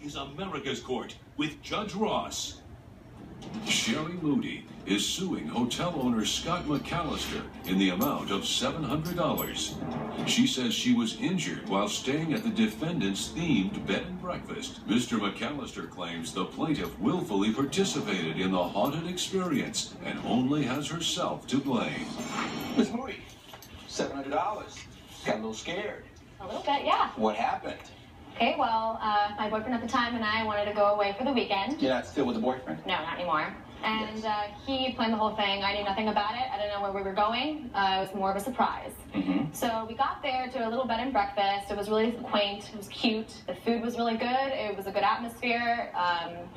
is America's Court with Judge Ross. Cheri Moody is suing hotel owner Scott McAllister in the amount of $700. She says she was injured while staying at the defendant's themed bed and breakfast. Mr. McAllister claims the plaintiff willfully participated in the haunted experience and only has herself to blame. Miss Moody, $700. Got a little scared. A little bit, yeah. What happened? Okay, well, my boyfriend at the time and I wanted to go away for the weekend. You're not still with the boyfriend? No, not anymore. And he planned the whole thing. I knew nothing about it. I didn't know where we were going. It was more of a surprise. So we got there to a little bed and breakfast. It was really quaint. It was cute. The food was really good. It was a good atmosphere.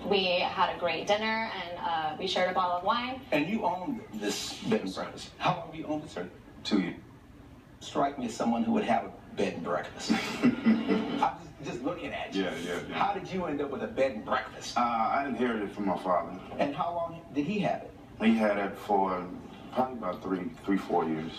We had a great dinner, and we shared a bottle of wine. And you owned this bed and breakfast. How long have you owned it, sir? 2 years. Strike me as someone who would have a bed and breakfast. I'm just looking at you. Yeah. How did you end up with a bed and breakfast? I inherited it from my father. And how long did he have it? He had it for probably about 4 years.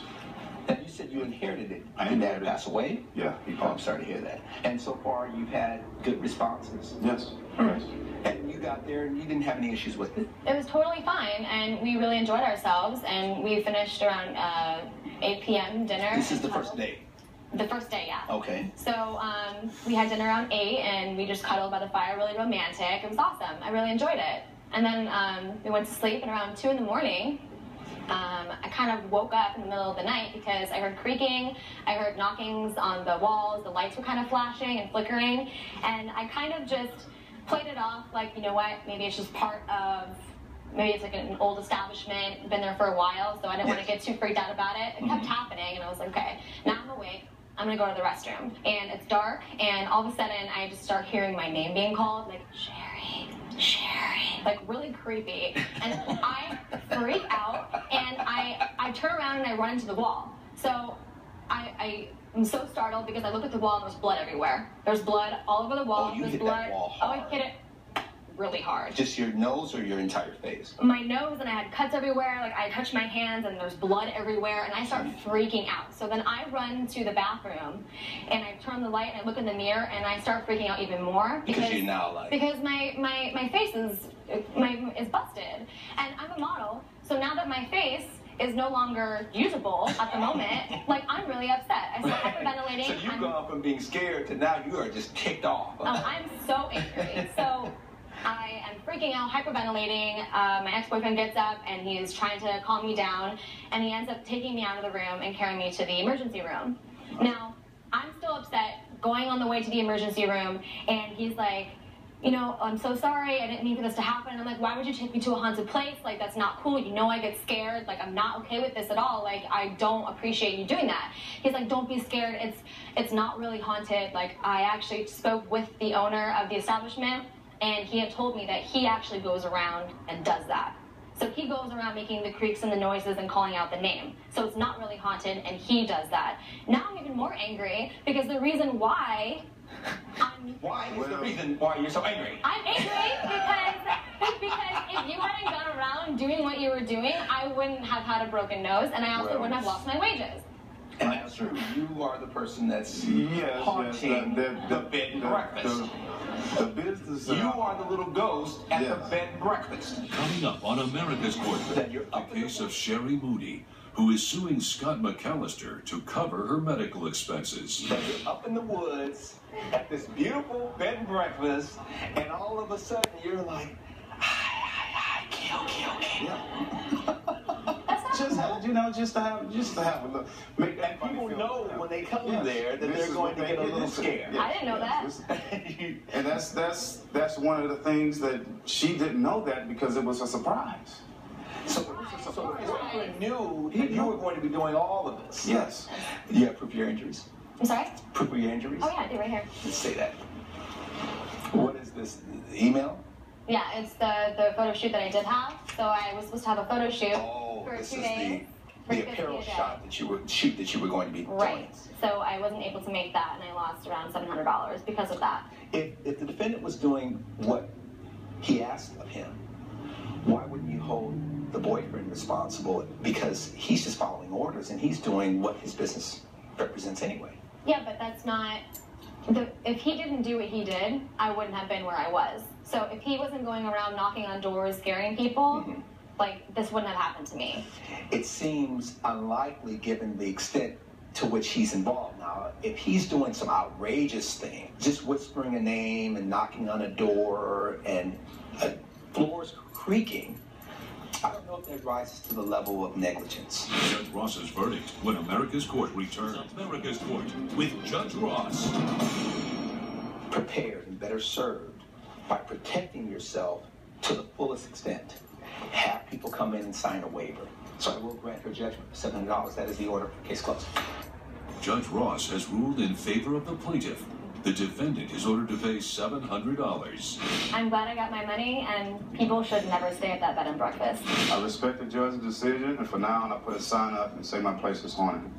And you said you inherited it. I Did Dad inherited it. pass away? Yeah, he Oh, I'm passed. sorry to hear that. And so far, you've had good responses? Yes. Yes. And you got there and you didn't have any issues with it? It was totally fine, and we really enjoyed ourselves, and we finished around 8 p.m. dinner. This is the first day? The first day, yeah. Okay. So we had dinner around 8, and we just cuddled by the fire, really romantic. It was awesome. I really enjoyed it. And then we went to sleep, and around 2 in the morning, I kind of woke up in the middle of the night because I heard creaking, I heard knockings on the walls, the lights were kind of flashing and flickering, and I kind of just played it off like, you know what, maybe it's just part of, maybe it's like an old establishment, been there for a while, so I didn't want to get too freaked out about it. It kept happening, and I was like, okay, now I'm awake. I'm gonna go to the restroom. And it's dark, and all of a sudden, I just start hearing my name being called, like, Cheri, Cheri, like really creepy. And I freak out, and I turn around and I run into the wall. So I'm so startled because I look at the wall and there's blood everywhere. There's blood all over the wall. Oh, you there's hit blood. that wall Oh, I hard. hit it really hard. Just your nose or your entire face? My nose, and I had cuts everywhere. Like, I touched my hands and there's blood everywhere, and I start freaking out. So then I run to the bathroom and I turn the light and I look in the mirror and I start freaking out even more Because you're now like... because my face is busted, and I'm a model. So now that my face is no longer usable at the moment, like, I'm really upset. I start hyperventilating. So you've gone from being scared to now you are just ticked off. Oh, I'm so angry. So I am freaking out, hyperventilating. My ex-boyfriend gets up and he's trying to calm me down, and he ends up taking me out of the room and carrying me to the emergency room. Now, I'm still upset, going on the way to the emergency room, and he's like, you know, I'm so sorry, I didn't mean for this to happen. And I'm like, why would you take me to a haunted place? Like, that's not cool. You know I get scared. Like, I'm not okay with this at all. Like, I don't appreciate you doing that. He's like, don't be scared. It's not really haunted. Like, I actually spoke with the owner of the establishment, and he had told me that he actually goes around and does that. So he goes around making the creaks and the noises and calling out the name. So it's not really haunted, and he does that. Now I'm even more angry because the reason why Why is the reason why you're so angry? I'm angry because if you hadn't gone around doing what you were doing, I wouldn't have had a broken nose, and I also wouldn't have lost my wages. And that's true. You are the person that's Yes, haunting the bed and breakfast. The business. You are the little ghost at the bed and breakfast. Coming up on America's Court, That you're the up in case of Cheri Moody, who is suing Scott McAllister to cover her medical expenses. That you're up in the woods at this beautiful bed and breakfast, and all of a sudden you're like, kill. Just to have a look. Make And people know when they come there that they're going to get a little scared. I didn't know that. And that's one of the things that she didn't know that because it was a surprise. So you knew that you were going to be doing all of this. Yes. Do you have proof of your injuries? I'm sorry? Proof of your injuries? Oh, yeah, I do right here. Let's say that. What is this? The email? Yeah, it's the photo shoot that I did have. So I was supposed to have a photo shoot for This 2 is days. the apparel shot that you were going to be doing. Right. So I wasn't able to make that, and I lost around $700 because of that. If the defendant was doing what he asked of him, why wouldn't you hold the boyfriend responsible? Because he's just following orders and he's doing what his business represents anyway. Yeah, but that's not If he didn't do what he did, I wouldn't have been where I was. So if he wasn't going around knocking on doors, scaring people, like, this wouldn't have happened to me. It seems unlikely given the extent to which he's involved. Now, if he's doing some outrageous thing, just whispering a name and knocking on a door and floors creaking, I don't know if that rises to the level of negligence. Judge Ross's verdict when America's Court returns. America's Court with Judge Ross. Prepared and better served by protecting yourself to the fullest extent. Have people come in and sign a waiver. So I will grant her judgment of $700. That is the order. Case closed. Judge Ross has ruled in favor of the plaintiff. The defendant is ordered to pay $700. I'm glad I got my money, and people should never stay at that bed and breakfast. I respect the judge's decision, and for now, I put a sign up and say my place is haunted.